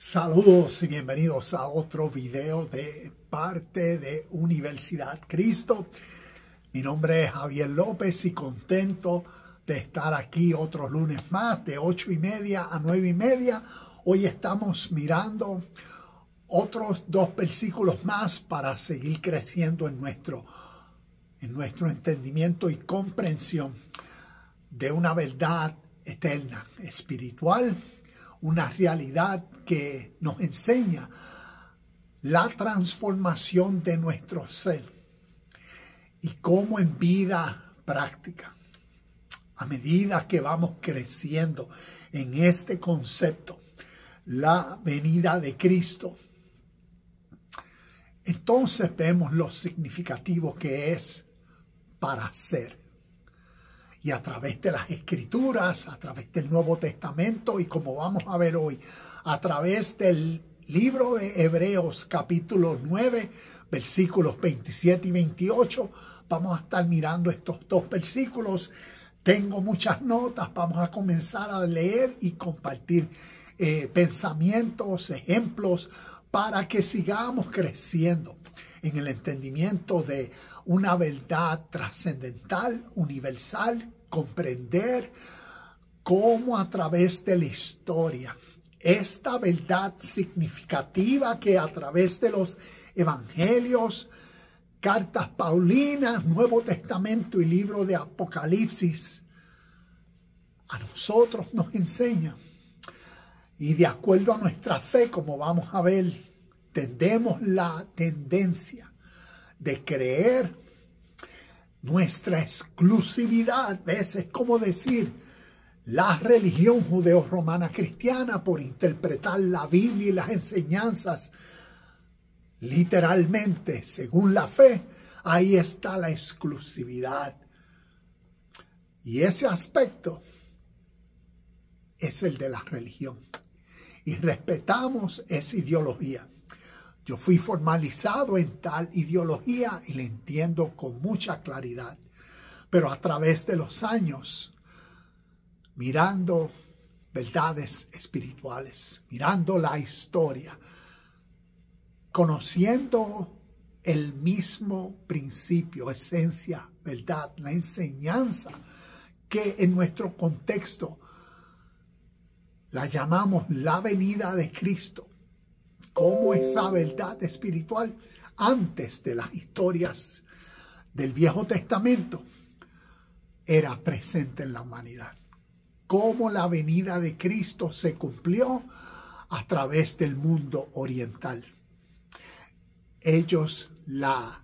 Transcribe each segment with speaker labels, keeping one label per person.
Speaker 1: Saludos y bienvenidos a otro video de parte de Universidad Cristo. Mi nombre es Javier López y contento de estar aquí otro lunes más de 8:30 a 9:30. Hoy estamos mirando otros 2 versículos más para seguir creciendo en nuestro entendimiento y comprensión de una verdad eterna, espiritual, una realidad que nos enseña la transformación de nuestro ser y cómo en vida práctica, a medida que vamos creciendo en este concepto, la venida de Cristo, entonces vemos lo significativo que es para ser. Y a través de las Escrituras, a través del Nuevo Testamento y como vamos a ver hoy, a través del libro de Hebreos capítulo 9, versículos 27 y 28, vamos a estar mirando estos 2 versículos. Tengo muchas notas, vamos a comenzar a leer y compartir pensamientos, ejemplos, para que sigamos creciendo en el entendimiento de una verdad trascendental, universal, comprender cómo a través de la historia, esta verdad significativa que a través de los evangelios, cartas paulinas, Nuevo Testamento y libro de Apocalipsis, a nosotros nos enseña. Y de acuerdo a nuestra fe, como vamos a ver, tenemos la tendencia de creer nuestra exclusividad. ¿Ves? Es como decir, la religión judeo-romana cristiana, por interpretar la Biblia y las enseñanzas literalmente según la fe, ahí está la exclusividad. Y ese aspecto es el de la religión. Y respetamos esa ideología. Yo fui formalizado en tal ideología y la entiendo con mucha claridad. Pero a través de los años, mirando verdades espirituales, mirando la historia, conociendo el mismo principio, esencia, verdad, la enseñanza que en nuestro contexto la llamamos la venida de Cristo, como esa verdad espiritual antes de las historias del Viejo Testamento era presente en la humanidad. Cómo la venida de Cristo se cumplió a través del mundo oriental. Ellos la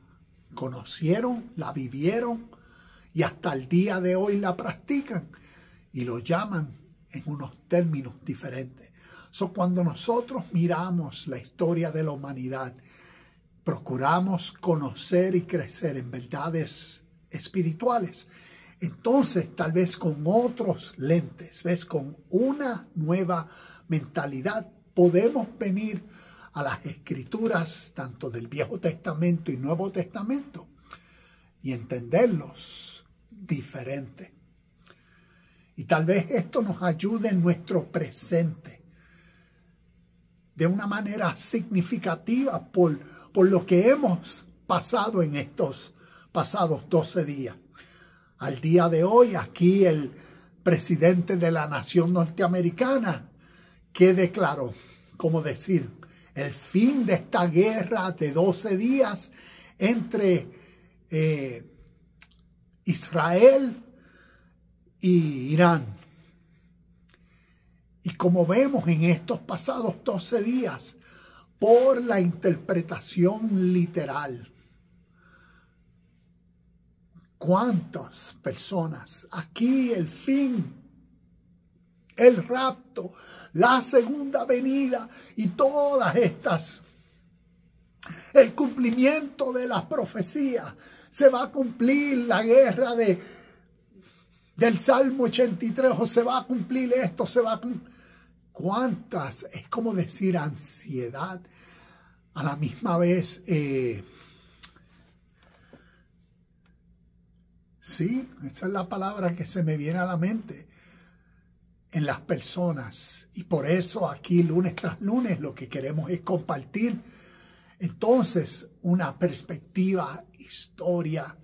Speaker 1: conocieron, la vivieron y hasta el día de hoy la practican y lo llaman en unos términos diferentes. Cuando nosotros miramos la historia de la humanidad, procuramos conocer y crecer en verdades espirituales, entonces tal vez con otros lentes, ¿ves? Con una nueva mentalidad, podemos venir a las Escrituras, tanto del Viejo Testamento y Nuevo Testamento, y entenderlos diferente. Y tal vez esto nos ayude en nuestro presente de una manera significativa por lo que hemos pasado en estos pasados 12 días. Al día de hoy, aquí el presidente de la nación norteamericana, que declaró, como decir, el fin de esta guerra de 12 días entre Israel y Irán. Y como vemos en estos pasados 12 días, por la interpretación literal, ¿cuántas personas? Aquí el fin, el rapto, la segunda venida y todas estas, el cumplimiento de las profecías, se va a cumplir la guerra del Salmo 83, o se va a cumplir esto, se va a cumplir. ¿Cuántas? Es como decir ansiedad. A la misma vez, sí, esa es la palabra que se me viene a la mente. en las personas. Y por eso aquí lunes tras lunes lo que queremos es compartir entonces una perspectiva histórica,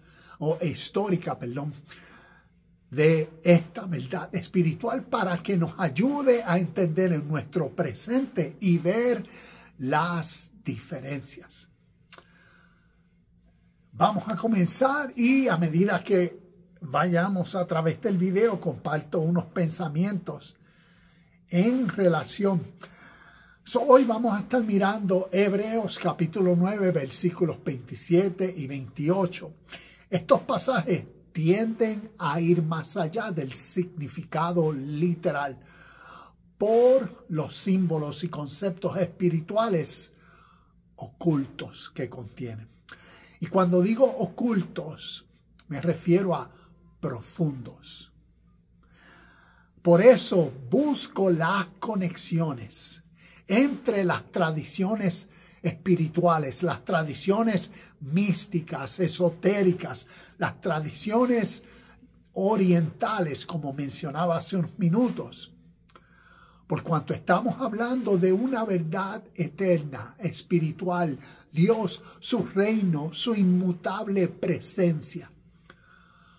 Speaker 1: de esta verdad espiritual para que nos ayude a entender en nuestro presente y ver las diferencias. Vamos a comenzar y a medida que vayamos a través del video comparto unos pensamientos en relación. Hoy vamos a estar mirando Hebreos capítulo 9 versículos 27 y 28. Estos pasajes tienden a ir más allá del significado literal por los símbolos y conceptos espirituales ocultos que contienen. Y cuando digo ocultos, me refiero a profundos. Por eso busco las conexiones entre las tradiciones espirituales, las tradiciones místicas, esotéricas, las tradiciones orientales, como mencionaba hace unos minutos. Por cuanto estamos hablando de una verdad eterna, espiritual, Dios, su reino, su inmutable presencia,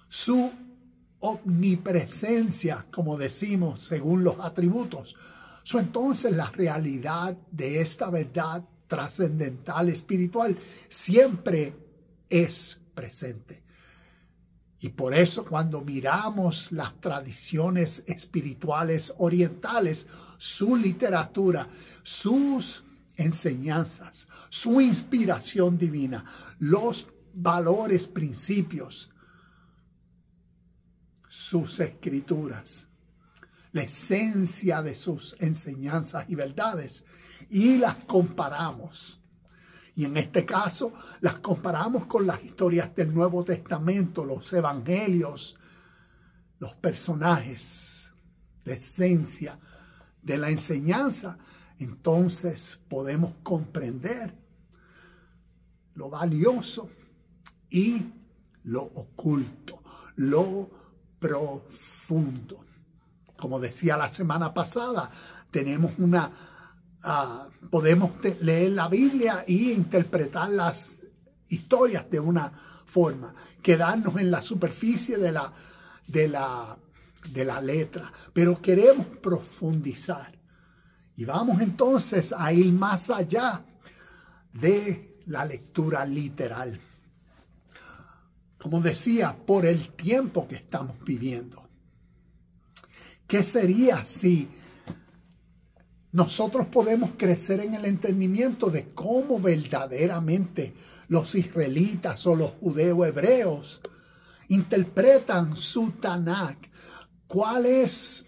Speaker 1: su omnipresencia, como decimos según los atributos. Entonces la realidad de esta verdad trascendental espiritual siempre es presente. Y por eso cuando miramos las tradiciones espirituales orientales, su literatura, sus enseñanzas, su inspiración divina, los valores, principios, sus escrituras, la esencia de sus enseñanzas y verdades, y las comparamos. Y en este caso, las comparamos con las historias del Nuevo Testamento, los evangelios, los personajes, la esencia de la enseñanza. Entonces podemos comprender lo valioso y lo oculto, lo profundo. Como decía la semana pasada, tenemos podemos leer la Biblia y interpretar las historias de una forma, quedarnos en la superficie de la letra, pero queremos profundizar. Y vamos entonces a ir más allá de la lectura literal. Como decía, por el tiempo que estamos viviendo. ¿Qué sería si nosotros podemos crecer en el entendimiento de cómo verdaderamente los israelitas o los judeo-hebreos interpretan su Tanakh? ¿Cuál es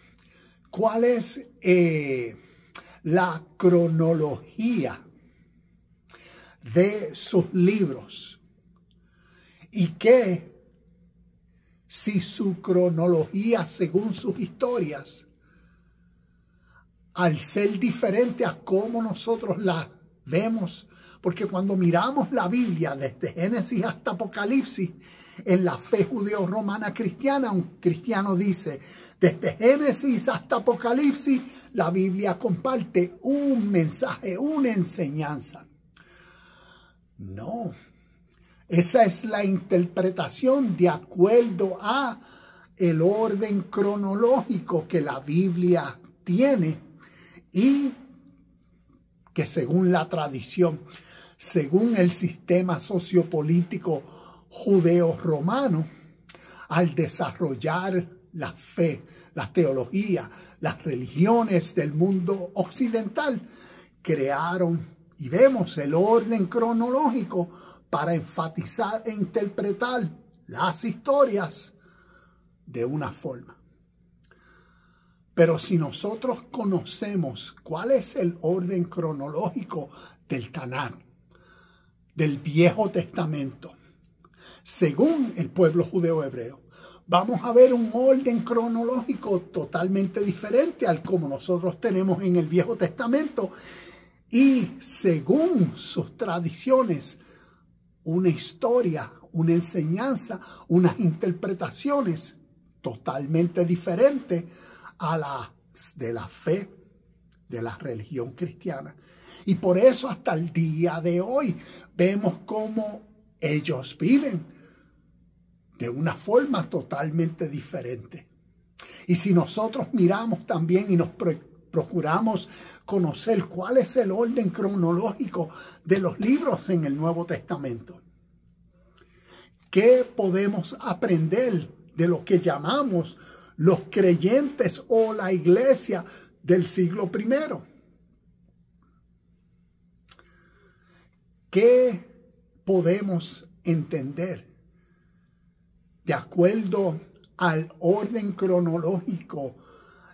Speaker 1: la cronología de sus libros? Y que si su cronología según sus historias, al ser diferente a cómo nosotros la vemos, porque cuando miramos la Biblia desde Génesis hasta Apocalipsis, en la fe judeo-romana cristiana, un cristiano dice, desde Génesis hasta Apocalipsis, la Biblia comparte un mensaje, una enseñanza. No, esa es la interpretación de acuerdo a el orden cronológico que la Biblia tiene y que según la tradición, según el sistema sociopolítico judeo-romano, al desarrollar la fe, la teología, las religiones del mundo occidental, crearon y vemos el orden cronológico para enfatizar e interpretar las historias de una forma. Pero si nosotros conocemos cuál es el orden cronológico del Tanakh, del Viejo Testamento, según el pueblo judeo-hebreo, vamos a ver un orden cronológico totalmente diferente al como nosotros tenemos en el Viejo Testamento y según sus tradiciones, una historia, una enseñanza, unas interpretaciones totalmente diferentes a la de la fe, de la religión cristiana. Y por eso hasta el día de hoy vemos cómo ellos viven de una forma totalmente diferente. Y si nosotros miramos también y nos procuramos conocer cuál es el orden cronológico de los libros en el Nuevo Testamento, ¿qué podemos aprender de lo que llamamos los creyentes o la iglesia del siglo I? ¿Qué podemos entender de acuerdo al orden cronológico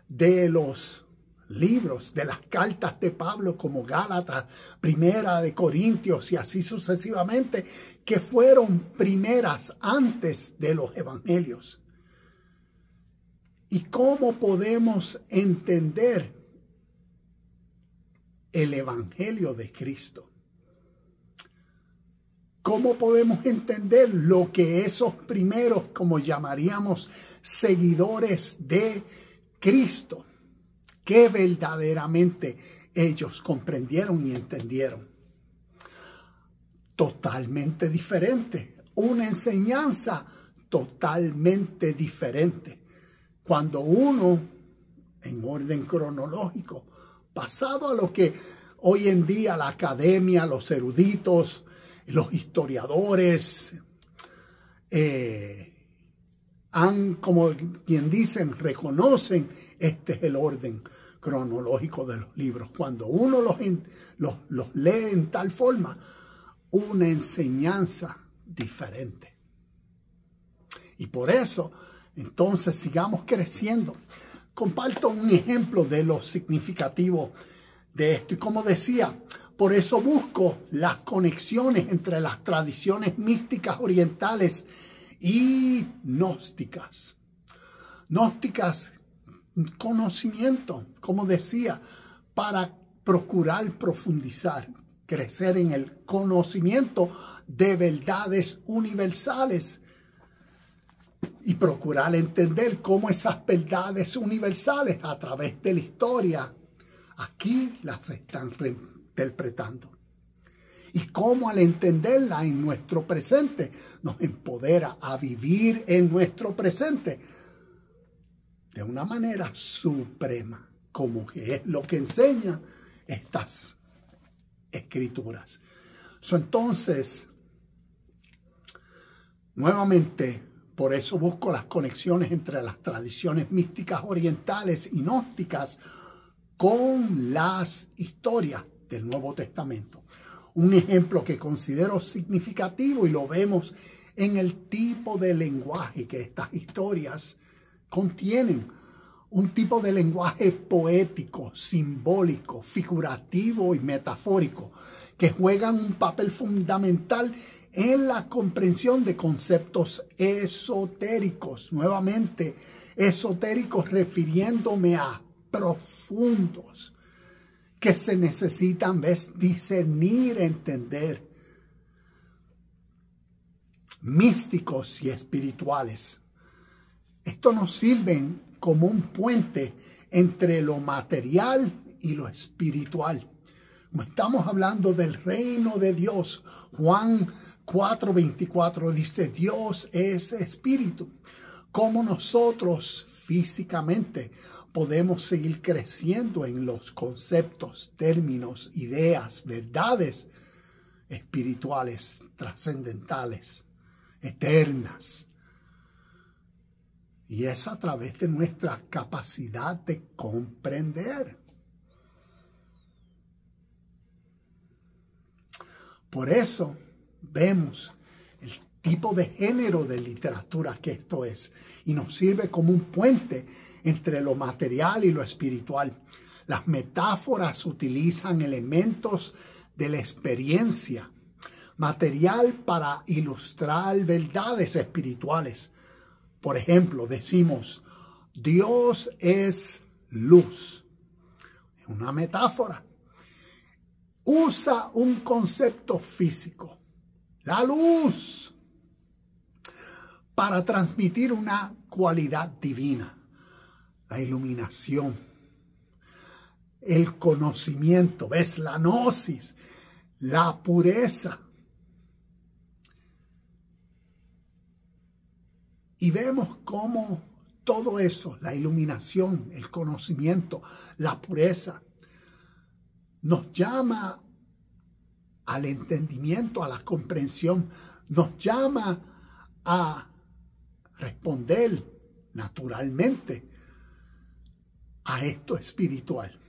Speaker 1: de los libros, de las cartas de Pablo como Gálatas, Primera de Corintios y así sucesivamente, que fueron primeras antes de los evangelios? ¿Y cómo podemos entender el evangelio de Cristo? ¿Cómo podemos entender lo que esos primeros, como llamaríamos, seguidores de Cristo, que verdaderamente ellos comprendieron y entendieron? Totalmente diferente, una enseñanza totalmente diferente. Cuando uno, en orden cronológico, pasado a lo que hoy en día la academia, los eruditos, los historiadores como quien dicen, reconocen, este es el orden cronológico de los libros. Cuando uno los lee en tal forma, una enseñanza diferente. Y por eso, entonces, sigamos creciendo. Comparto un ejemplo de lo significativo de esto. Y como decía, por eso busco las conexiones entre las tradiciones místicas orientales y gnósticas. Gnósticas, conocimiento, como decía, para procurar profundizar, crecer en el conocimiento de verdades universales y procurar entender cómo esas verdades universales a través de la historia aquí las están reinterpretando. Y cómo al entenderla en nuestro presente nos empodera a vivir en nuestro presente de una manera suprema, como que es lo que enseñan estas escrituras. Entonces, nuevamente, por eso busco las conexiones entre las tradiciones místicas orientales y gnósticas con las historias del Nuevo Testamento. Un ejemplo que considero significativo y lo vemos en el tipo de lenguaje que estas historias contienen. Un tipo de lenguaje poético, simbólico, figurativo y metafórico que juegan un papel fundamental en la comprensión de conceptos esotéricos. Nuevamente, esotéricos refiriéndome a profundos, que se necesitan discernir, entender. Místicos y espirituales. Esto nos sirven como un puente entre lo material y lo espiritual. Como estamos hablando del reino de Dios, Juan 4:24 dice, Dios es espíritu. Como nosotros físicamente podemos seguir creciendo en los conceptos, términos, ideas, verdades espirituales, trascendentales, eternas. Y es a través de nuestra capacidad de comprender. Por eso vemos el tipo de género de literatura que esto es. Y nos sirve como un puente entre lo material y lo espiritual. Las metáforas utilizan elementos de la experiencia material para ilustrar verdades espirituales. Por ejemplo, decimos, Dios es luz. Es una metáfora. Usa un concepto físico, la luz, para transmitir una cualidad divina, la iluminación. el conocimiento, ¿ves? La gnosis, la pureza. Y vemos cómo todo eso, la iluminación, el conocimiento, la pureza, nos llama al entendimiento, a la comprensión, nos llama a responder naturalmente a esto espiritual.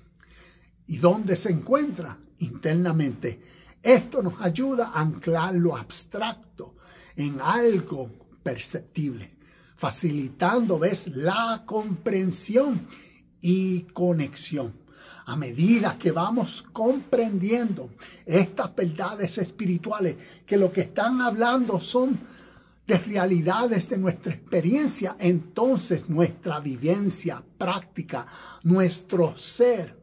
Speaker 1: ¿Y dónde se encuentra? Internamente. Esto nos ayuda a anclar lo abstracto en algo perceptible, facilitando, ¿ves?, la comprensión y conexión. A medida que vamos comprendiendo estas verdades espirituales, que lo que están hablando son de realidades de nuestra experiencia, entonces nuestra vivencia práctica, nuestro ser,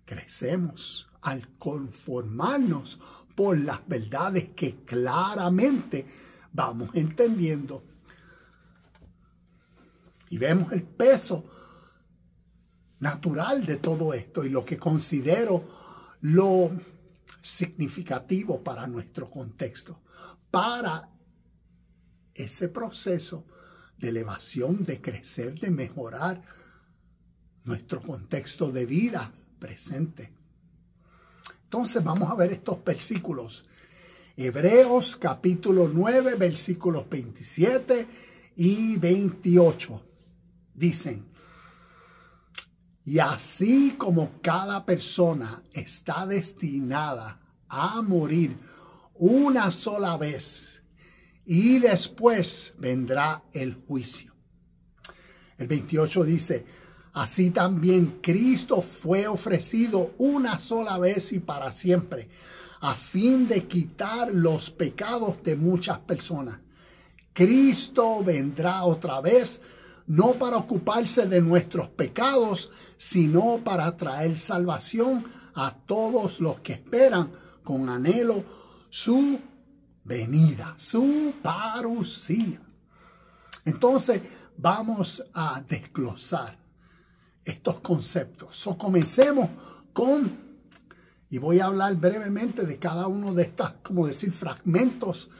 Speaker 1: crecemos al conformarnos por las verdades que claramente vamos entendiendo. Y vemos el peso natural de todo esto y lo que considero lo significativo para nuestro contexto, para ese proceso de elevación, de crecer, de mejorar nuestro contexto de vida presente. Entonces vamos a ver estos versículos. Hebreos capítulo 9, versículos 27 y 28. Dicen: y así como cada persona está destinada a morir una sola vez, y después vendrá el juicio. El 28 dice: así también Cristo fue ofrecido una sola vez y para siempre, a fin de quitar los pecados de muchas personas. Cristo vendrá otra vez, no para ocuparse de nuestros pecados, sino para traer salvación a todos los que esperan con anhelo su venida, su parucía. Entonces vamos a desglosar estos conceptos. Comencemos con, y voy a hablar brevemente de cada uno de estas, como decir, fragmentos,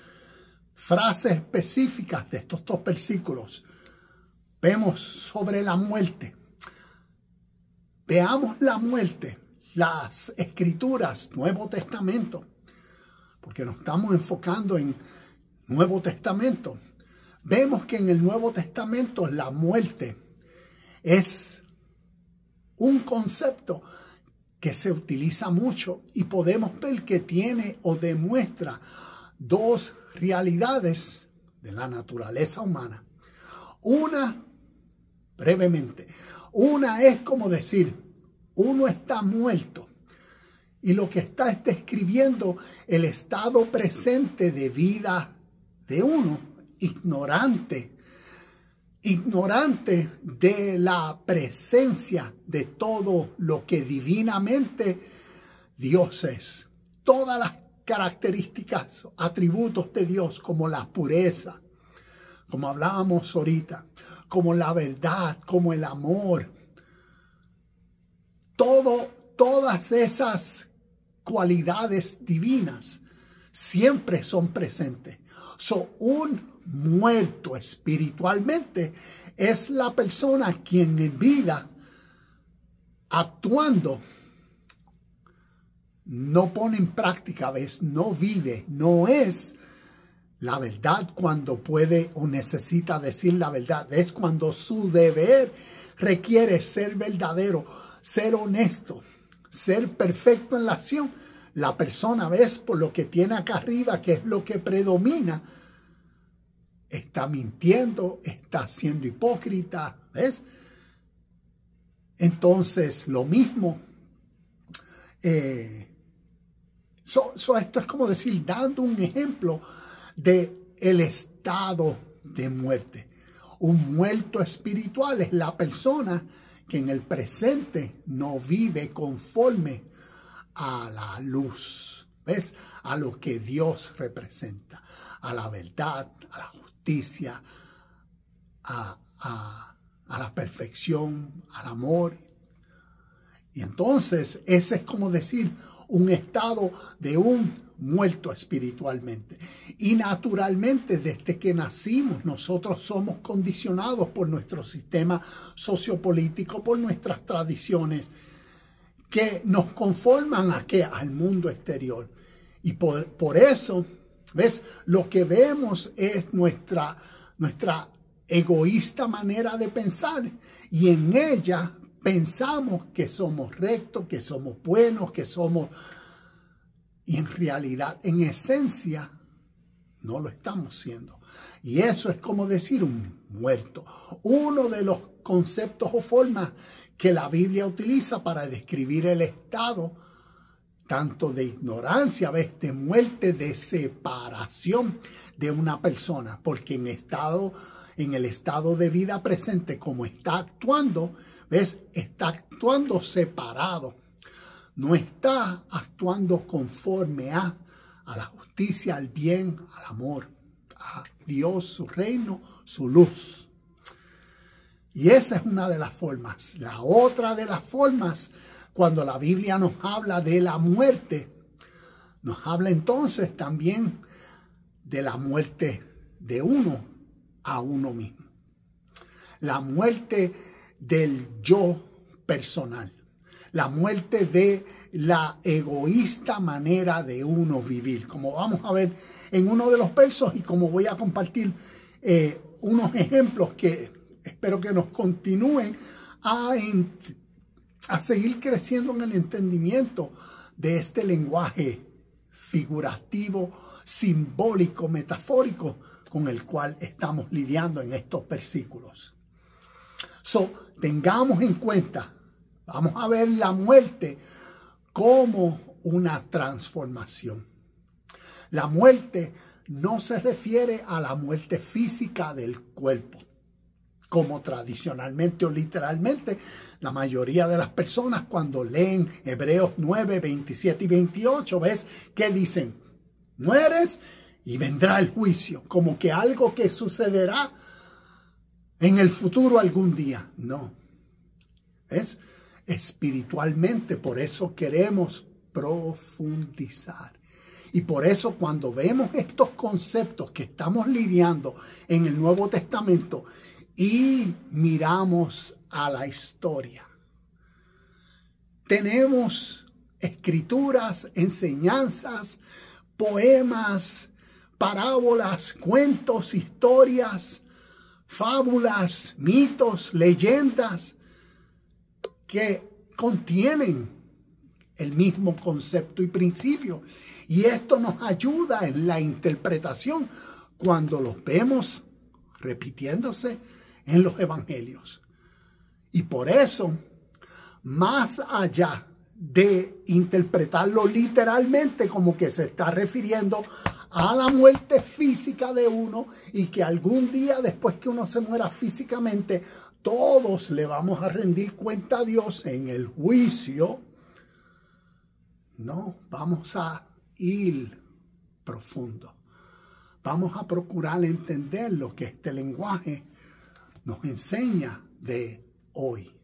Speaker 1: frases específicas de estos dos versículos. Vemos sobre la muerte. Veamos la muerte, las escrituras, Nuevo Testamento, porque nos estamos enfocando en Nuevo Testamento. Vemos que en el Nuevo Testamento la muerte es un concepto que se utiliza mucho y podemos ver que tiene o demuestra dos realidades de la naturaleza humana. Una, brevemente, una es como decir, uno está muerto y lo que está describiendo el estado presente de vida de uno, ignorante de la presencia de todo lo que divinamente Dios es. Todas las características, atributos de Dios, como la pureza, como hablábamos ahorita, como la verdad, como el amor. Todas esas cualidades divinas siempre son presentes. Un muerto espiritualmente es la persona quien en vida, actuando, no pone en práctica, ¿ves? No vive, no es la verdad cuando puede o necesita decir la verdad. Es cuando su deber requiere ser verdadero, ser honesto, ser perfecto en la acción. La persona, ¿ves? Por lo que tiene acá arriba, que es lo que predomina, está mintiendo, está siendo hipócrita, ¿ves? Entonces, lo mismo. Esto es como decir, dando un ejemplo de el estado de muerte. Un muerto espiritual es la persona que en el presente no vive conforme a la luz, ¿ves? A lo que Dios representa, a la verdad, a la justicia, a la perfección, al amor, Y entonces ese es como decir un estado de un muerto espiritualmente. Y naturalmente desde que nacimos nosotros somos condicionados por nuestro sistema sociopolítico, por nuestras tradiciones que nos conforman a ¿qué? Al mundo exterior. Y por eso, ¿ves? Lo que vemos es nuestra egoísta manera de pensar. Y en ella pensamos que somos rectos, que somos buenos, que somos... Y en realidad, en esencia, no lo estamos siendo. Y eso es como decir un muerto. Uno de los conceptos o formas que la Biblia utiliza para describir el estado, tanto de ignorancia, ¿ves? De muerte, de separación de una persona. Porque en el estado de vida presente, como está actuando, ¿ves? Está actuando separado. No está actuando conforme a la justicia, al bien, al amor, a Dios, su reino, su luz. Y esa es una de las formas. La otra de las formas, cuando la Biblia nos habla de la muerte, nos habla entonces también de la muerte de uno a uno mismo. La muerte del yo personal. La muerte de la egoísta manera de uno vivir. Como vamos a ver en uno de los versos y como voy a compartir unos ejemplos que espero que nos continúen a seguir creciendo en el entendimiento de este lenguaje figurativo, simbólico, metafórico con el cual estamos lidiando en estos versículos. Tengamos en cuenta, vamos a ver la muerte como una transformación. La muerte no se refiere a la muerte física del cuerpo, como tradicionalmente o literalmente la mayoría de las personas cuando leen Hebreos 9, 27 y 28, ¿ves? Que dicen, mueres y vendrá el juicio, como que algo que sucederá en el futuro algún día. No, es espiritualmente, por eso queremos profundizar. Y por eso cuando vemos estos conceptos que estamos lidiando en el Nuevo Testamento y miramos a la historia, tenemos escrituras, enseñanzas, poemas, parábolas, cuentos, historias, fábulas, mitos, leyendas que contienen el mismo concepto y principio. Y esto nos ayuda en la interpretación cuando los vemos repitiéndose en los evangelios. Y por eso, más allá de interpretarlo literalmente como que se está refiriendo a la muerte física de uno y que algún día después que uno se muera físicamente, todos le vamos a rendir cuenta a Dios en el juicio. No, vamos a ir profundo. Vamos a procurar entender lo que este lenguaje nos enseña de hoy.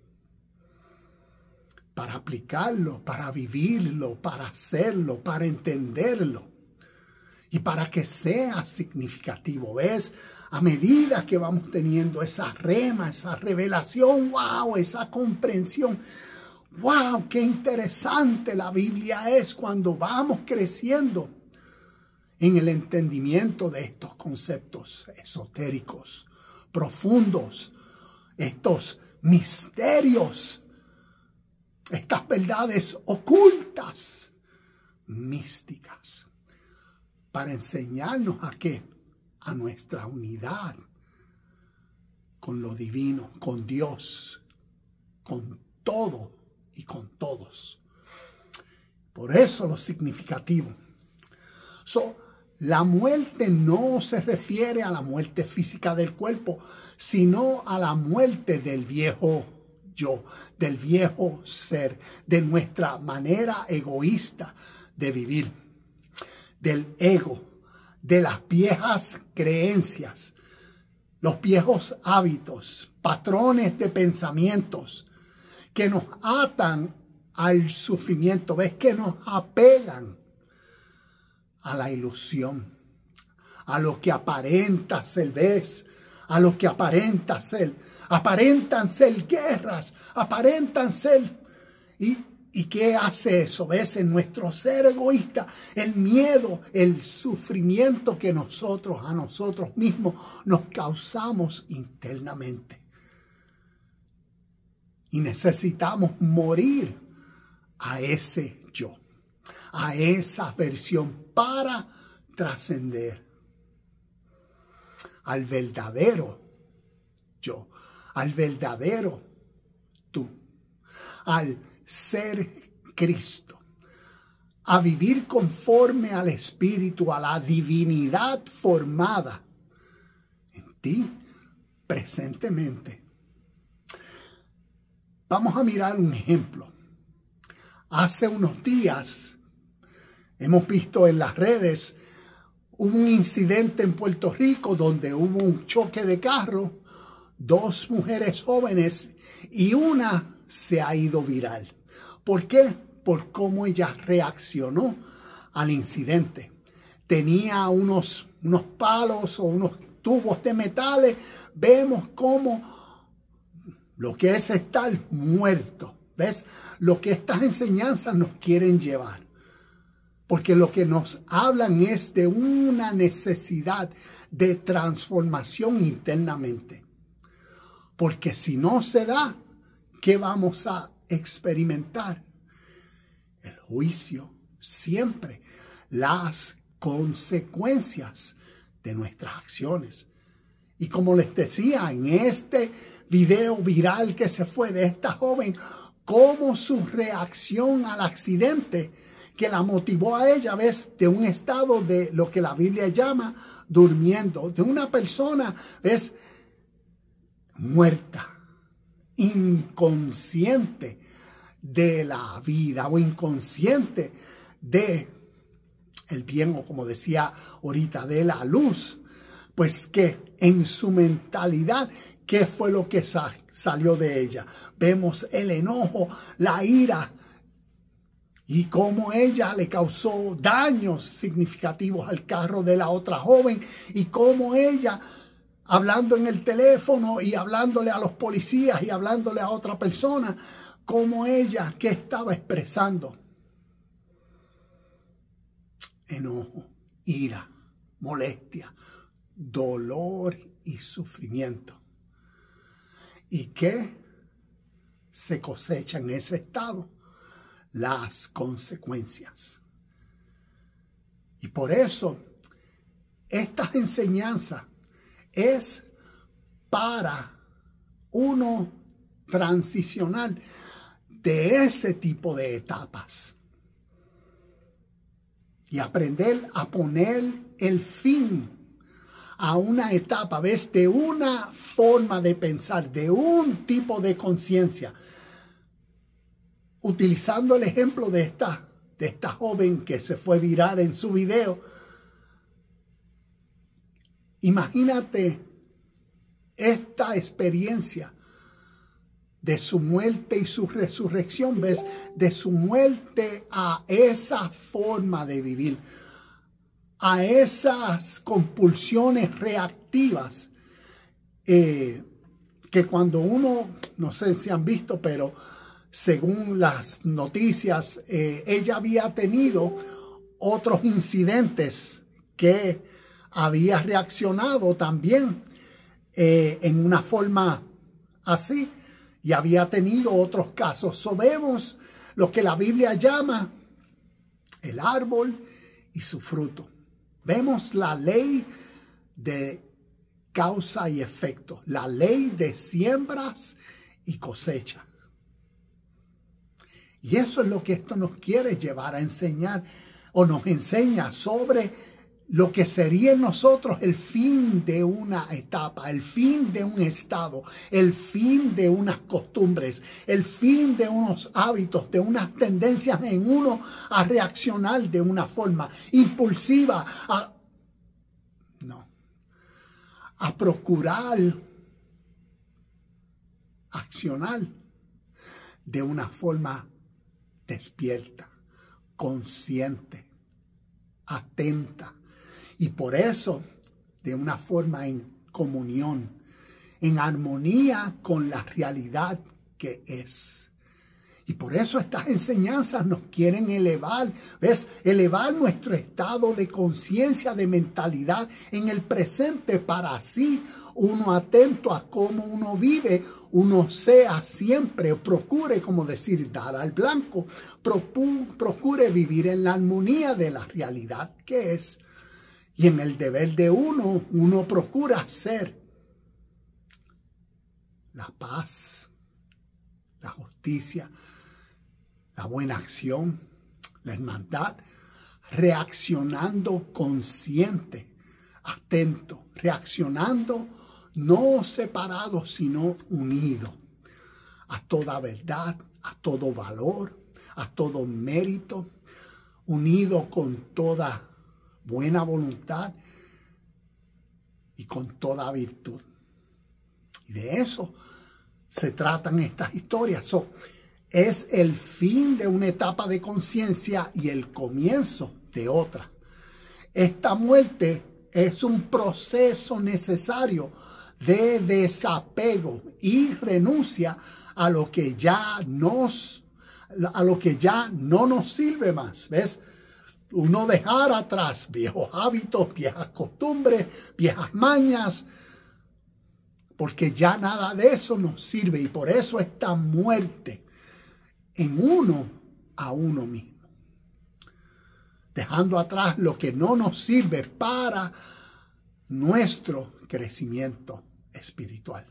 Speaker 1: Para aplicarlo, para vivirlo, para hacerlo, para entenderlo. Y para que sea significativo. ¿Ves? A medida que vamos teniendo esa rema, esa revelación, wow, esa comprensión. ¡Wow! ¡Qué interesante la Biblia es cuando vamos creciendo en el entendimiento de estos conceptos esotéricos, profundos, estos misterios, estas verdades ocultas, místicas, para enseñarnos a qué? A nuestra unidad con lo divino, con Dios, con todo y con todos. Por eso lo significativo. La muerte no se refiere a la muerte física del cuerpo, sino a la muerte del viejo yo, del viejo ser, de nuestra manera egoísta de vivir, del ego, de las viejas creencias, los viejos hábitos, patrones de pensamientos que nos atan al sufrimiento. ¿Ves? Que nos apelan a la ilusión, a lo que aparenta ser, ¿ves? A lo que aparenta ser. Aparentan ser guerras, aparentan ser. ¿Y qué hace eso? ¿Ves? En nuestro ser egoísta, el miedo, el sufrimiento que nosotros a nosotros mismos nos causamos internamente. Y necesitamos morir a ese yo, a esa versión para trascender al verdadero yo, al verdadero tú, al ser Cristo, a vivir conforme al Espíritu, a la divinidad formada en ti presentemente. Vamos a mirar un ejemplo. Hace unos días hemos visto en las redes un incidente en Puerto Rico donde hubo un choque de carro, 2 mujeres jóvenes y una se ha ido viral. ¿Por qué? Por cómo ella reaccionó al incidente. Tenía unos palos o unos tubos de metales. Vemos cómo lo que es estar muerto. ¿Ves? Lo que estas enseñanzas nos quieren llevar. Porque lo que nos hablan es de una necesidad de transformación internamente. Porque si no se da, ¿qué vamos a experimentar? El juicio, siempre, las consecuencias de nuestras acciones. Y como les decía, en este video viral que se fue de esta joven, cómo su reacción al accidente que la motivó a ella, ves, de un estado de lo que la Biblia llama durmiendo, de una persona, ves, muerta, inconsciente de la vida o inconsciente de el bien, o como decía ahorita, de la luz. Pues que en su mentalidad, ¿qué fue lo que salió de ella? Vemos el enojo, la ira, y cómo ella le causó daños significativos al carro de la otra joven, y cómo ella, hablando en el teléfono y hablándole a los policías y hablándole a otra persona, cómo ella, ¿qué estaba expresando? Enojo, ira, molestia, dolor y sufrimiento. ¿Y qué se cosecha en ese estado? Las consecuencias. Y por eso estas enseñanzas es para uno transicionar de ese tipo de etapas y aprender a poner el fin a una etapa, ¿ves? De una forma de pensar, de un tipo de conciencia. Utilizando el ejemplo de esta joven que se fue viral en su video. Imagínate esta experiencia de su muerte y su resurrección, ¿ves? De su muerte a esa forma de vivir, a esas compulsiones reactivas que cuando uno, no sé si han visto, pero según las noticias, ella había tenido otros incidentes que había reaccionado también en una forma así, y había tenido otros casos. So, vemos lo que la Biblia llama el árbol y su fruto. Vemos la ley de causa y efecto, la ley de siembras y cosecha. Y eso es lo que esto nos quiere llevar a enseñar, o nos enseña sobre lo que sería en nosotros el fin de una etapa, el fin de un estado, el fin de unas costumbres, el fin de unos hábitos, de unas tendencias en uno a reaccionar de una forma impulsiva, a procurar accionar de una forma despierta, consciente, atenta. Y por eso, de una forma en comunión, en armonía con la realidad que es. Y por eso estas enseñanzas nos quieren elevar, ¿ves? Elevar nuestro estado de conciencia, de mentalidad en el presente, para así uno atento a cómo uno vive, uno sea siempre, procure, como decir, dar al blanco, procure vivir en la armonía de la realidad que es. Y en el deber de uno procura hacer la paz, la justicia, la buena acción, la hermandad, reaccionando consciente, atento, reaccionando no separado, sino unido a toda verdad, a todo valor, a todo mérito, unido con toda buena voluntad y con toda virtud. Y de eso se tratan estas historias. Es el fin de una etapa de conciencia y el comienzo de otra. Esta muerte es un proceso necesario de desapego y renuncia a lo que ya no nos sirve más. ¿Ves? Uno dejar atrás viejos hábitos, viejas costumbres, viejas mañas, porque ya nada de eso nos sirve. Y por eso esta muerte en uno a uno mismo, dejando atrás lo que no nos sirve para nuestro crecimiento espiritual.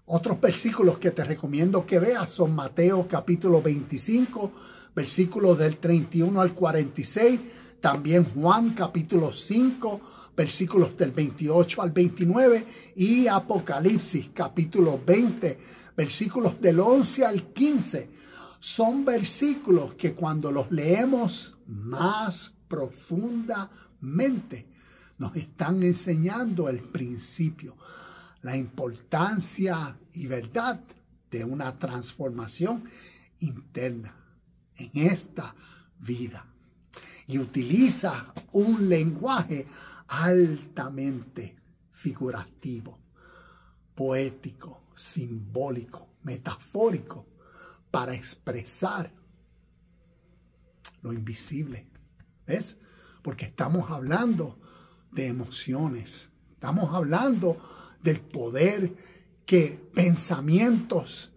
Speaker 1: Otros versículos que te recomiendo que veas son Mateo capítulo 25, versículos del 31 al 46, también Juan capítulo 5, versículos del 28 al 29 y Apocalipsis capítulo 20, versículos del 11 al 15. Son versículos que cuando los leemos más profundamente nos están enseñando el principio, la importancia y verdad de una transformación interna en esta vida. Y utiliza un lenguaje altamente figurativo, poético, simbólico, metafórico, para expresar lo invisible. ¿Ves? Porque estamos hablando de emociones, estamos hablando del poder que pensamientos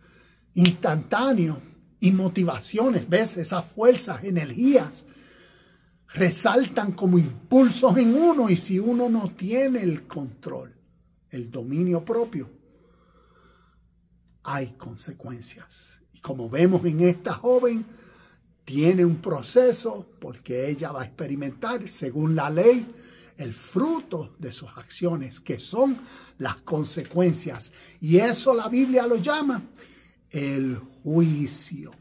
Speaker 1: instantáneos y motivaciones, ¿ves? Esas fuerzas, energías, resaltan como impulsos en uno, y si uno no tiene el control, el dominio propio, hay consecuencias. Y como vemos en esta joven, tiene un proceso porque ella va a experimentar, según la ley, el fruto de sus acciones, que son las consecuencias. Y eso la Biblia lo llama el juicio.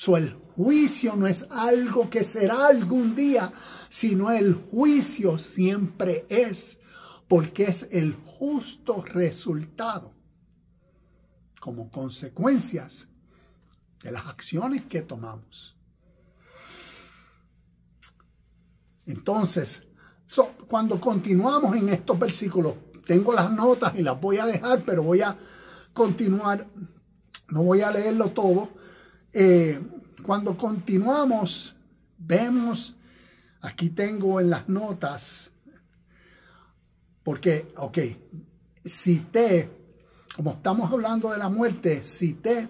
Speaker 1: El juicio no es algo que será algún día, sino el juicio siempre es, porque es el justo resultado como consecuencias de las acciones que tomamos. Entonces, cuando continuamos en estos versículos, tengo las notas y las voy a dejar, pero voy a continuar, no voy a leerlo todo. Cuando continuamos, vemos, aquí tengo en las notas, porque, cité, como estamos hablando de la muerte, cité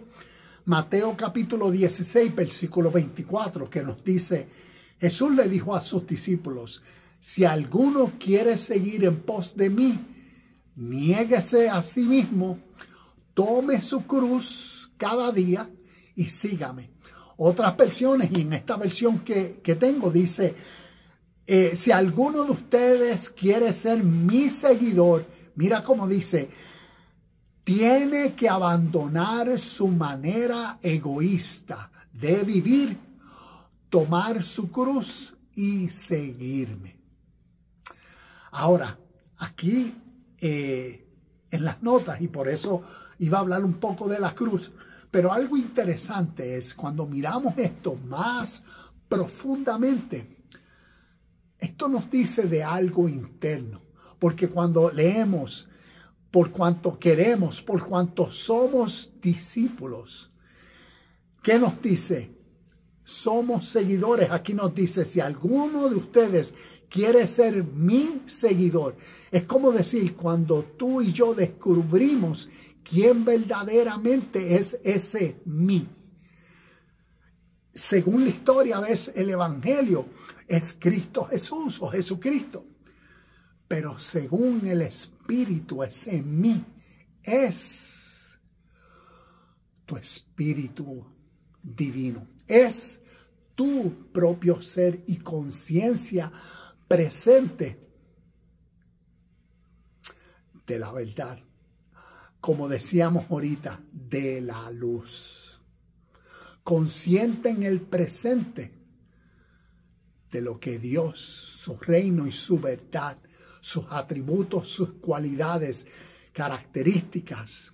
Speaker 1: Mateo capítulo 16, versículo 24, que nos dice, Jesús le dijo a sus discípulos, si alguno quiere seguir en pos de mí, niéguese a sí mismo, tome su cruz cada día y sígame. Otras versiones, y en esta versión que tengo, dice, si alguno de ustedes quiere ser mi seguidor, mira cómo dice, tiene que abandonar su manera egoísta de vivir, tomar su cruz y seguirme. Ahora, aquí en las notas, y por eso iba a hablar un poco de la cruz, Pero algo interesante es cuando miramos esto más profundamente, esto nos dice de algo interno, porque cuando leemos, por cuanto queremos, por cuanto somos discípulos, ¿qué nos dice? Somos seguidores. Aquí nos dice, si alguno de ustedes quiere ser mi seguidor, es como decir, cuando tú y yo descubrimos quién verdaderamente es ese mí. Según la historia, ves, el evangelio es Cristo Jesús o Jesucristo. Pero según el Espíritu, ese mí es tu espíritu divino. Es tu propio ser y conciencia presente de la verdad. Como decíamos ahorita, de la luz. Consciente en el presente de lo que Dios, su reino y su verdad, sus atributos, sus cualidades, características,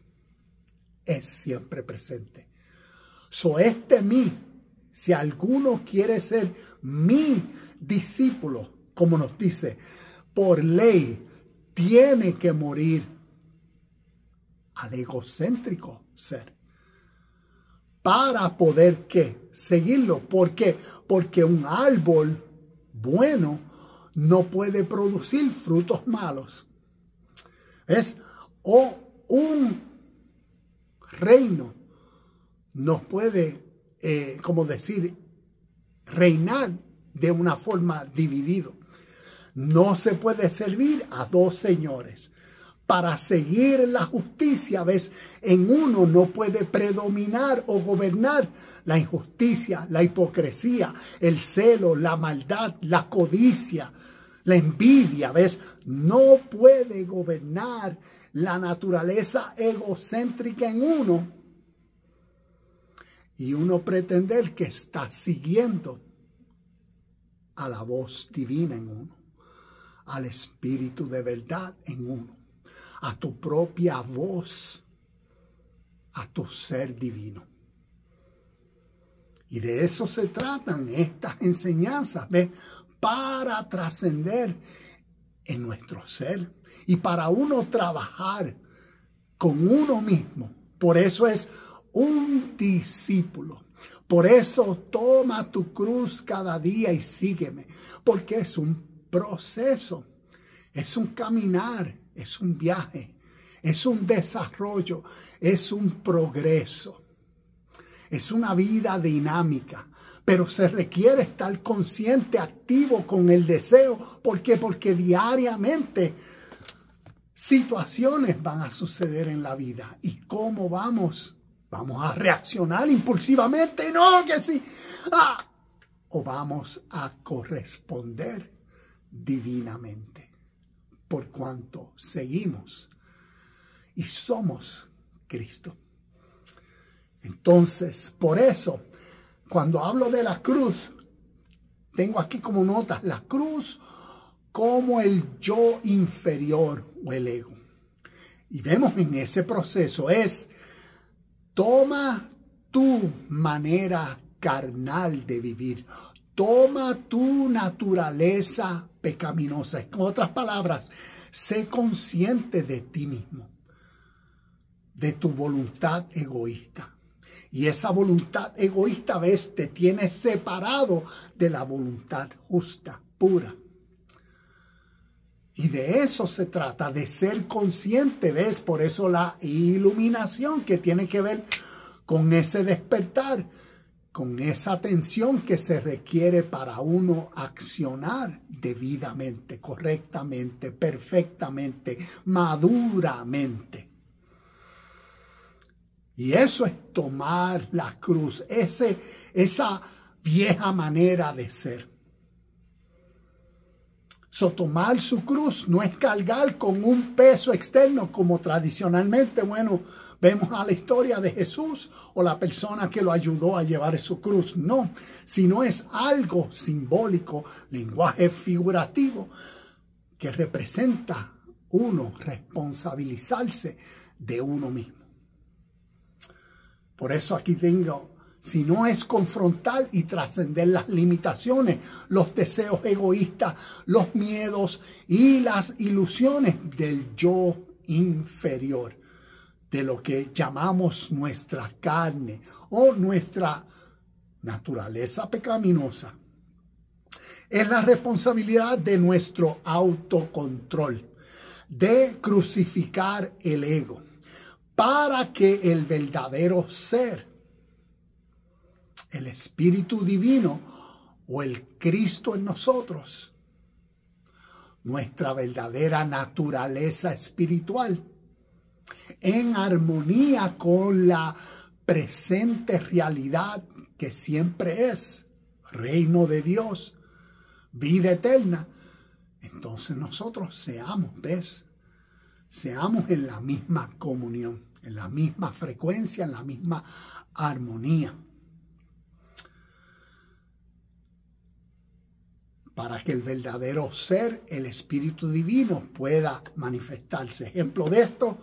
Speaker 1: es siempre presente. Este mí, si alguno quiere ser mi discípulo, como nos dice, por ley, tiene que morir al egocéntrico ser. Para poder, ¿qué? Seguirlo. ¿Por qué? Porque un árbol bueno no puede producir frutos malos. ¿Ves? O un reino no puede, como decir, reinar de una forma dividida. No se puede servir a dos señores. Para seguir la justicia, ¿ves? En uno no puede predominar o gobernar la injusticia, la hipocresía, el celo, la maldad, la codicia, la envidia, ¿ves? No puede gobernar la naturaleza egocéntrica en uno y uno pretender que está siguiendo a la voz divina en uno, al Espíritu de verdad en uno, a tu propia voz, a tu ser divino. Y de eso se tratan estas enseñanzas, ¿ves? Para trascender en nuestro ser y para uno trabajar con uno mismo. Por eso es un discípulo. Por eso toma tu cruz cada día y sígueme. Porque es un proceso, es un caminar, es un viaje, es un desarrollo, es un progreso. Es una vida dinámica, pero se requiere estar consciente, activo con el deseo. ¿Por qué? Porque diariamente situaciones van a suceder en la vida. ¿Y cómo vamos? ¿Vamos a reaccionar impulsivamente? No, que sí. ¿O vamos a corresponder divinamente? Por cuanto seguimos y somos Cristo. Entonces, por eso, cuando hablo de la cruz, tengo aquí como notas la cruz como el yo inferior o el ego. Y vemos en ese proceso toma tu manera carnal de vivir, toma tu naturaleza pecaminosa. En otras palabras, sé consciente de ti mismo, de tu voluntad egoísta. Y esa voluntad egoísta, ves, te tiene separado de la voluntad justa, pura. Y de eso se trata, de ser consciente, ves, por eso la iluminación que tiene que ver con ese despertar, con esa atención que se requiere para uno accionar debidamente, correctamente, perfectamente, maduramente. Y eso es tomar la cruz, esa vieja manera de ser. Tomar su cruz no es cargar con un peso externo como tradicionalmente, vemos a la historia de Jesús o la persona que lo ayudó a llevar su cruz. No, sino es algo simbólico, lenguaje figurativo, que representa uno responsabilizarse de uno mismo. Por eso aquí tengo, si no es confrontar y trascender las limitaciones, los deseos egoístas, los miedos y las ilusiones del yo inferior, de lo que llamamos nuestra carne o nuestra naturaleza pecaminosa. Es la responsabilidad de nuestro autocontrol de crucificar el ego para que el verdadero ser, el Espíritu Divino o el Cristo en nosotros, nuestra verdadera naturaleza espiritual, en armonía con la presente realidad que siempre es reino de Dios, vida eterna, entonces nosotros seamos en la misma comunión, en la misma frecuencia, en la misma armonía, para que el verdadero ser, el Espíritu Divino, pueda manifestarse. Ejemplo de esto,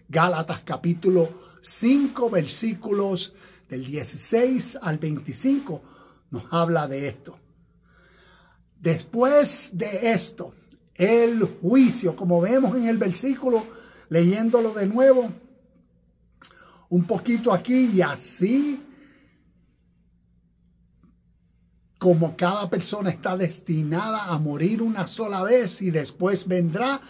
Speaker 1: Gálatas capítulo 5, versículos del 16 al 25, nos habla de esto. Después de esto, el juicio, como vemos en el versículo, leyéndolo de nuevo, un poquito aquí, y así como cada persona está destinada a morir una sola vez y después vendrá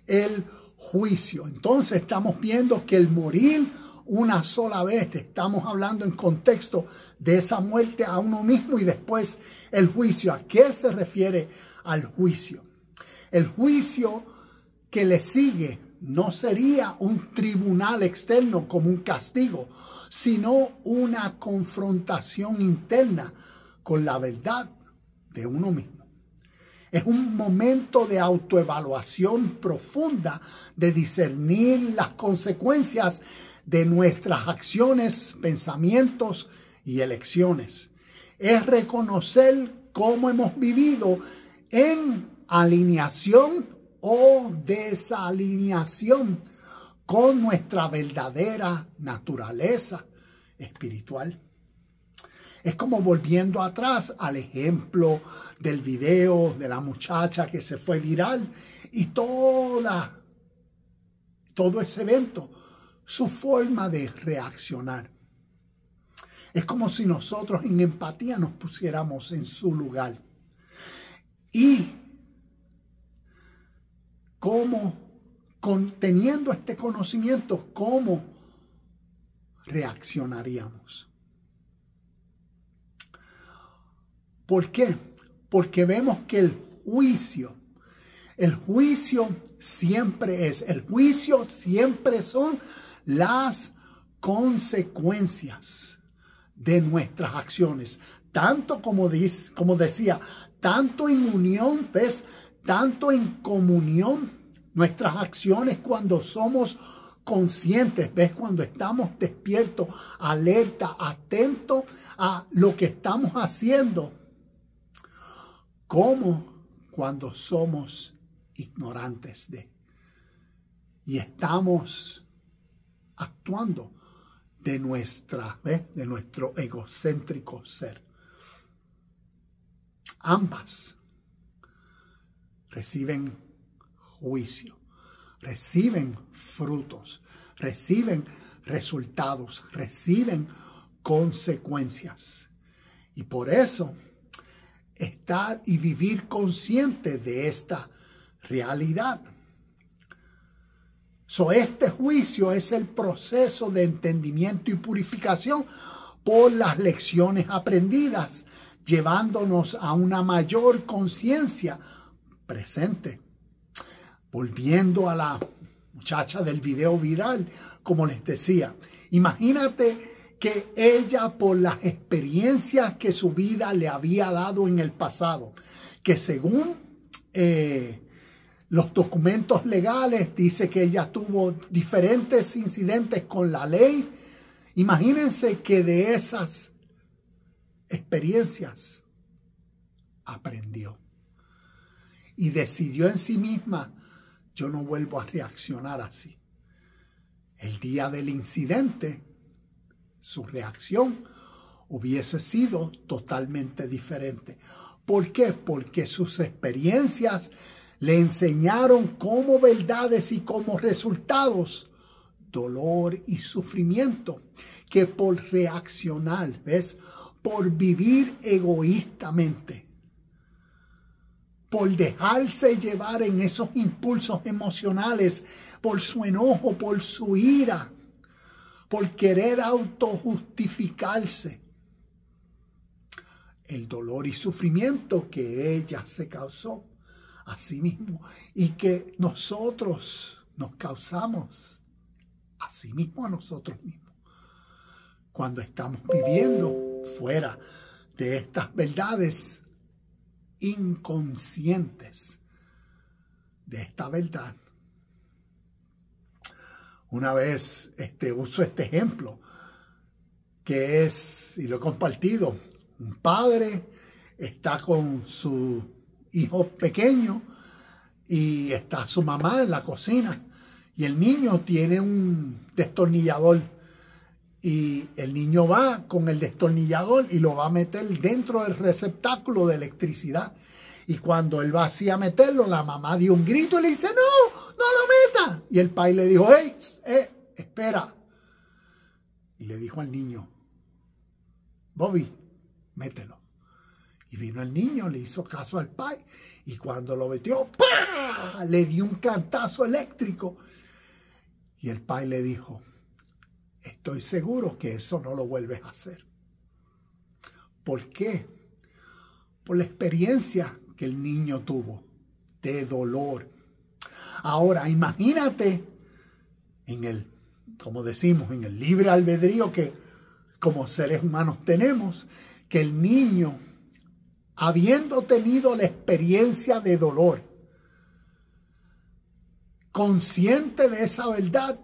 Speaker 1: el juicio. Entonces estamos viendo que el morir una sola vez, estamos hablando en contexto de esa muerte a uno mismo y después el juicio. ¿A qué se refiere al juicio? El juicio que le sigue no sería un tribunal externo como un castigo, sino una confrontación interna con la verdad de uno mismo. Es un momento de autoevaluación profunda, de discernir las consecuencias de nuestras acciones, pensamientos y elecciones. Es reconocer cómo hemos vivido en alineación o desalineación con nuestra verdadera naturaleza espiritual. Es como volviendo atrás al ejemplo del video de la muchacha que se fue viral y todo ese evento, su forma de reaccionar. Es como si nosotros en empatía nos pusiéramos en su lugar. Y teniendo este conocimiento, ¿cómo reaccionaríamos? ¿Por qué? Porque vemos que el juicio siempre son las consecuencias de nuestras acciones. Tanto como decía, tanto en unión, ¿ves? Tanto en comunión, nuestras acciones cuando somos conscientes, ¿ves? Cuando estamos despiertos, alerta, atentos a lo que estamos haciendo, como cuando somos ignorantes y estamos actuando de nuestro egocéntrico ser. Ambas reciben juicio, reciben frutos, reciben resultados, reciben consecuencias. Y por eso estar y vivir consciente de esta realidad. Este juicio es el proceso de entendimiento y purificación por las lecciones aprendidas, llevándonos a una mayor conciencia presente. Volviendo a la muchacha del video viral, como les decía, imagínate que ella, por las experiencias que su vida le había dado en el pasado, que según los documentos legales dice que ella tuvo diferentes incidentes con la ley. Imagínense que de esas experiencias aprendió y decidió en sí misma: yo no vuelvo a reaccionar así. El día del incidente su reacción hubiese sido totalmente diferente. ¿Por qué? Porque sus experiencias le enseñaron como verdades y como resultados dolor y sufrimiento, que por reaccionar, ¿ves? Por vivir egoístamente, por dejarse llevar en esos impulsos emocionales, por su enojo, por su ira, por querer autojustificarse, el dolor y sufrimiento que ella se causó a sí mismo y que nosotros nos causamos a sí mismo, a nosotros mismos, cuando estamos viviendo fuera de estas verdades inconscientes de esta verdad. Una vez uso este ejemplo que es, y lo he compartido, un padre está con su hijo pequeño y está su mamá en la cocina y el niño tiene un destornillador y el niño va con el destornillador y lo va a meter dentro del receptáculo de electricidad. Y cuando él va así a meterlo, la mamá dio un grito y le dice, no, no lo meta. Y el padre le dijo, hey, espera. Y le dijo al niño, Bobby, mételo. Y vino el niño, le hizo caso al padre. Y cuando lo metió, ¡pah!, le dio un cantazo eléctrico. Y el padre le dijo, estoy seguro que eso no lo vuelves a hacer. ¿Por qué? Por la experiencia que el niño tuvo de dolor. Ahora, imagínate como decimos, en el libre albedrío que como seres humanos tenemos, que el niño, habiendo tenido la experiencia de dolor, consciente de esa verdad,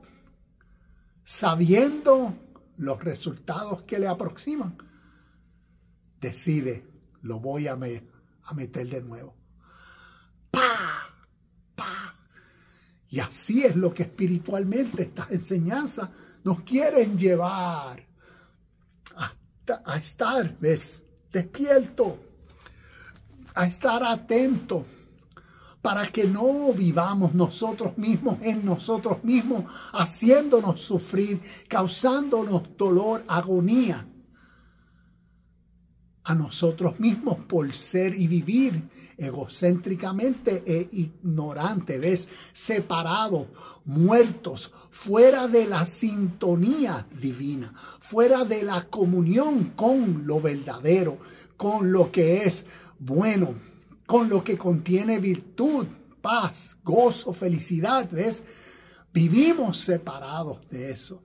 Speaker 1: sabiendo los resultados que le aproximan, decide, lo voy a meter de nuevo. ¡Pah! ¡Pah! Y así es lo que espiritualmente estas enseñanzas nos quieren llevar a estar, ¿ves?, despierto, a estar atento, para que no vivamos nosotros mismos en nosotros mismos, haciéndonos sufrir, causándonos dolor, agonía a nosotros mismos por ser y vivir egocéntricamente e ignorante, ¿ves?, separados, muertos, fuera de la sintonía divina, fuera de la comunión con lo verdadero, con lo que es bueno, con lo que contiene virtud, paz, gozo, felicidad, ¿ves? Vivimos separados de eso.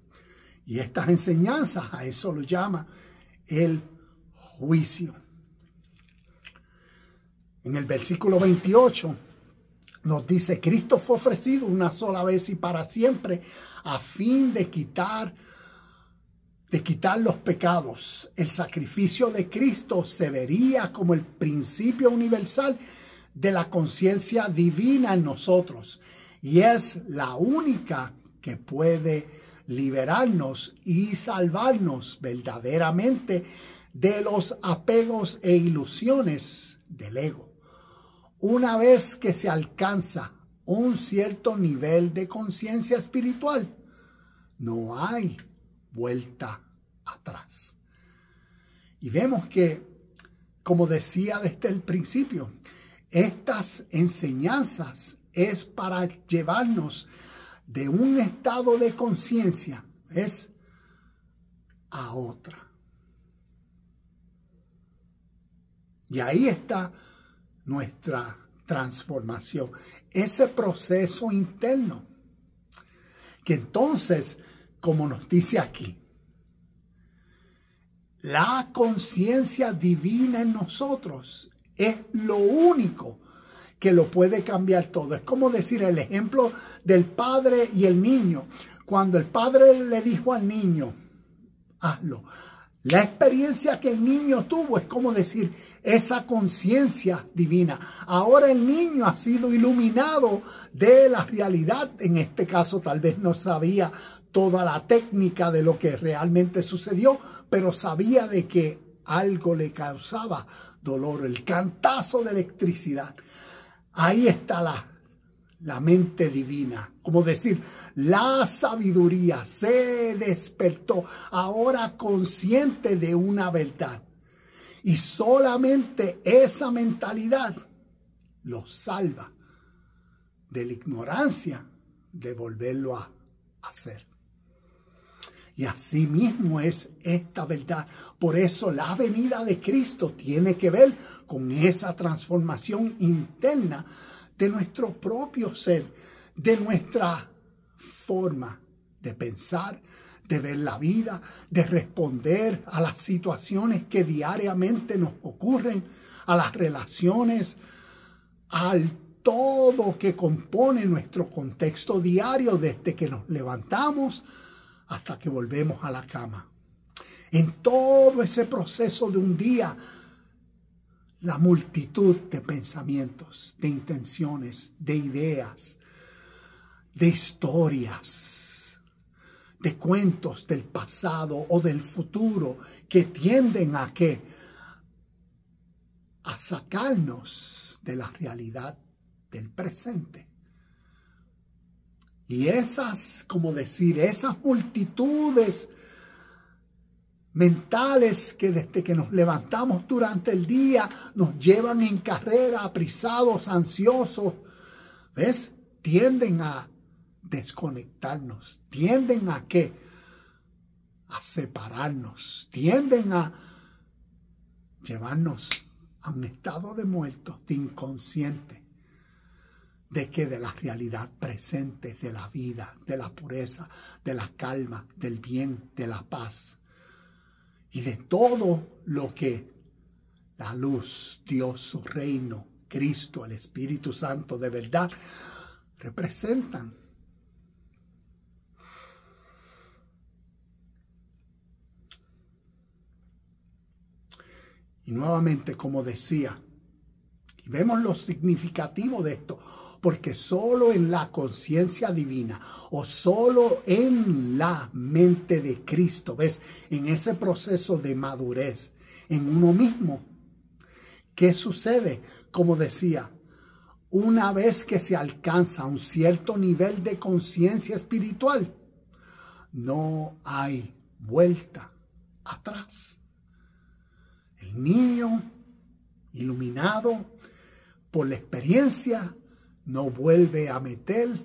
Speaker 1: Y estas enseñanzas a eso lo llama el juicio. En el versículo 28 nos dice, Cristo fue ofrecido una sola vez y para siempre a fin de quitar los pecados. El sacrificio de Cristo se vería como el principio universal de la conciencia divina en nosotros y es la única que puede liberarnos y salvarnos verdaderamente de los apegos e ilusiones del ego. Una vez que se alcanza un cierto nivel de conciencia espiritual, no hay vuelta atrás. Y vemos que, como decía desde el principio, estas enseñanzas es para llevarnos de un estado de conciencia a otra. Y ahí está nuestra transformación, ese proceso interno, que entonces, como nos dice aquí, la conciencia divina en nosotros es lo único que lo puede cambiar todo. Es como decir el ejemplo del padre y el niño. Cuando el padre le dijo al niño, hazlo, la experiencia que el niño tuvo es como decir esa conciencia divina. Ahora el niño ha sido iluminado de la realidad. En este caso tal vez no sabía toda la técnica de lo que realmente sucedió, pero sabía de que algo le causaba dolor, el cantazo de electricidad. Ahí está la mente divina, como decir, la sabiduría se despertó, ahora consciente de una verdad. Y solamente esa mentalidad lo salva de la ignorancia de volverlo a hacer. Y así mismo es esta verdad. Por eso la venida de Cristo tiene que ver con esa transformación interna de nuestro propio ser, de nuestra forma de pensar, de ver la vida, de responder a las situaciones que diariamente nos ocurren, a las relaciones, al todo que compone nuestro contexto diario desde que nos levantamos hasta que volvemos a la cama. En todo ese proceso de un día, la multitud de pensamientos, de intenciones, de ideas, de historias, de cuentos del pasado o del futuro que tienden a sacarnos de la realidad del presente. Y esas, como decir, esas multitudes mentales que desde que nos levantamos durante el día nos llevan en carrera, apresados, ansiosos, ¿ves? Tienden a desconectarnos, tienden a ¿qué? A separarnos, tienden a llevarnos a un estado de muertos, de inconsciente, de la realidad presente, de la vida, de la pureza, de la calma, del bien, de la paz y de todo lo que la luz, Dios, su reino, Cristo, el Espíritu Santo de verdad representan. Y nuevamente, como decía, y vemos lo significativo de esto, porque solo en la conciencia divina o solo en la mente de Cristo, ¿ves? En ese proceso de madurez en uno mismo, ¿qué sucede? Como decía, una vez que se alcanza un cierto nivel de conciencia espiritual, no hay vuelta atrás. El niño iluminado por la experiencia no vuelve a meter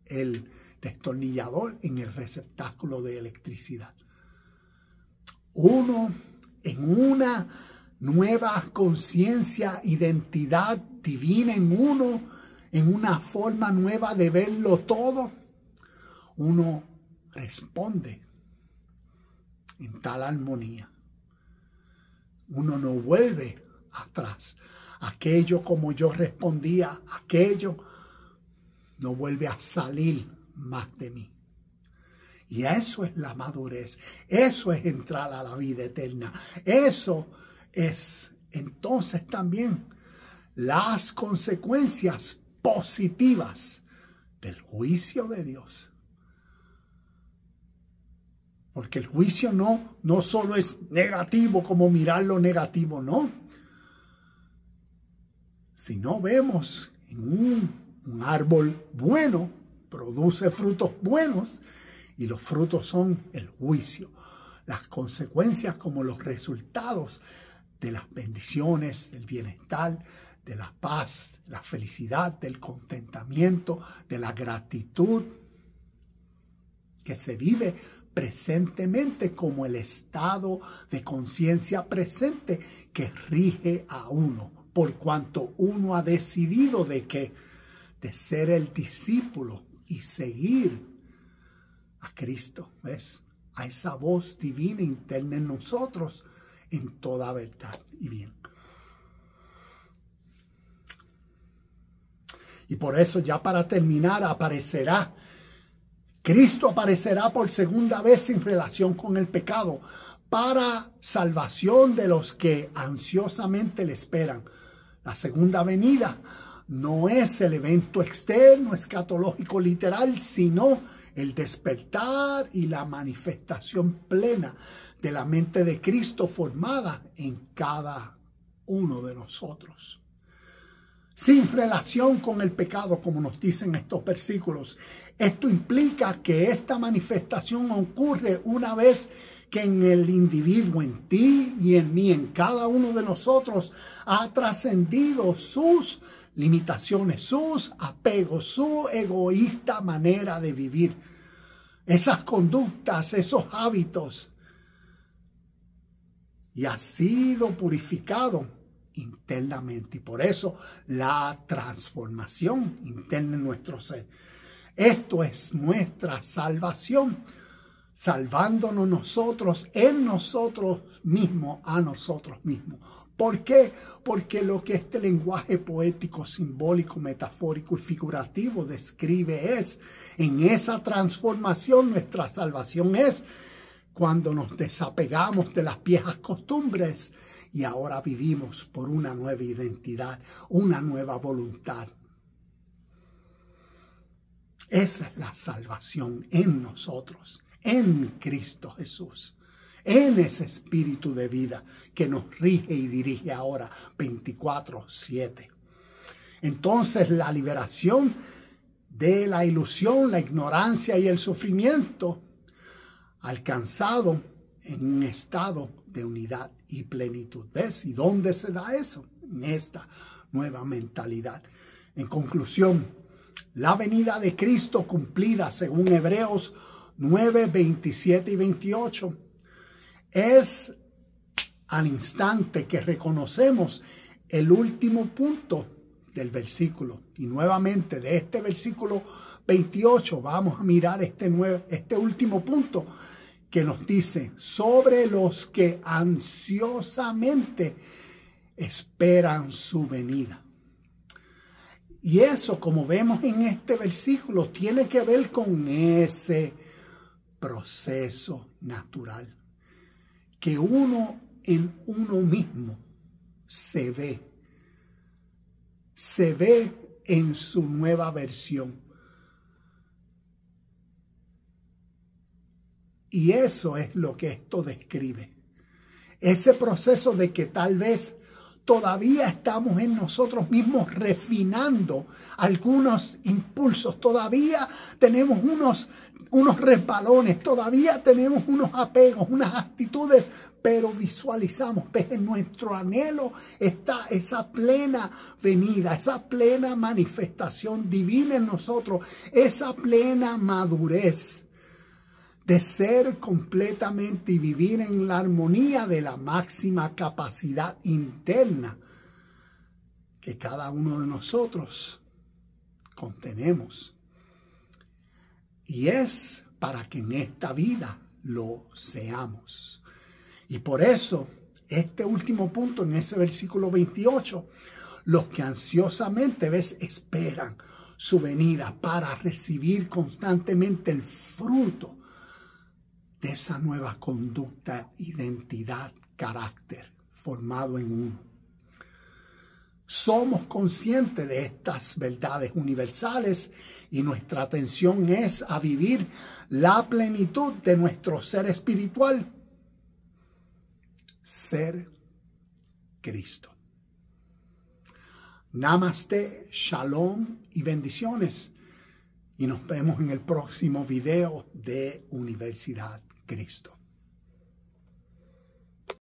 Speaker 1: el destornillador en el receptáculo de electricidad. Uno, en una nueva conciencia, identidad divina en uno, en una forma nueva de verlo todo, uno responde en tal armonía. Uno no vuelve atrás. Aquello como yo respondía, aquello no vuelve a salir más de mí. Y eso es la madurez. Eso es entrar a la vida eterna. Eso es entonces también las consecuencias positivas del juicio de Dios. Porque el juicio no solo es negativo, como mirar lo negativo, no. Si no vemos en un árbol bueno, produce frutos buenos, y los frutos son el juicio. Las consecuencias como los resultados de las bendiciones, del bienestar, de la paz, la felicidad, del contentamiento, de la gratitud que se vive presentemente como el estado de conciencia presente que rige a uno, por cuanto uno ha decidido de ser el discípulo y seguir a Cristo, ¿ves? A esa voz divina interna en nosotros en toda verdad y bien. Y por eso, ya para terminar, Cristo aparecerá por segunda vez en relación con el pecado para salvación de los que ansiosamente le esperan. La segunda venida no es el evento externo, escatológico, literal, sino el despertar y la manifestación plena de la mente de Cristo formada en cada uno de nosotros. Sin relación con el pecado, como nos dicen estos versículos. Esto implica que esta manifestación ocurre una vez que en el individuo, en ti y en mí, en cada uno de nosotros, ha trascendido sus limitaciones, sus apegos, su egoísta manera de vivir. Esas conductas, esos hábitos. Y ha sido purificado internamente. Y por eso la transformación interna en nuestro ser. Esto es nuestra salvación. Salvándonos nosotros, en nosotros mismos, a nosotros mismos. ¿Por qué? Porque lo que este lenguaje poético, simbólico, metafórico y figurativo describe es, en esa transformación, nuestra salvación es cuando nos desapegamos de las viejas costumbres y ahora vivimos por una nueva identidad, una nueva voluntad. Esa es la salvación en nosotros, en Cristo Jesús, en ese espíritu de vida que nos rige y dirige ahora 24/7. Entonces la liberación de la ilusión, la ignorancia y el sufrimiento alcanzado en un estado de unidad y plenitud. ¿Ves? ¿Y dónde se da eso? En esta nueva mentalidad. En conclusión, la venida de Cristo cumplida según Hebreos 9, 27 y 28 es al instante que reconocemos el último punto del versículo. Y nuevamente de este versículo 28 vamos a mirar este último punto que nos dice sobre los que ansiosamente esperan su venida. Y eso, como vemos en este versículo, tiene que ver con ese proceso natural que uno en uno mismo se ve en su nueva versión. Y eso es lo que esto describe. Ese proceso de que tal vez todavía estamos en nosotros mismos refinando algunos impulsos. Todavía tenemos unos resbalones. Todavía tenemos unos apegos, unas actitudes. Pero visualizamos, pues en nuestro anhelo está esa plena venida, esa plena manifestación divina en nosotros. Esa plena madurez de ser completamente y vivir en la armonía de la máxima capacidad interna que cada uno de nosotros contenemos. Y es para que en esta vida lo seamos. Y por eso, este último punto en ese versículo 28, los que ansiosamente esperan su venida para recibir constantemente el fruto de esa nueva conducta, identidad, carácter formado en uno. Somos conscientes de estas verdades universales y nuestra atención es a vivir la plenitud de nuestro ser espiritual, ser Cristo. Namaste, shalom y bendiciones. Y nos vemos en el próximo video de Universidad Cristo.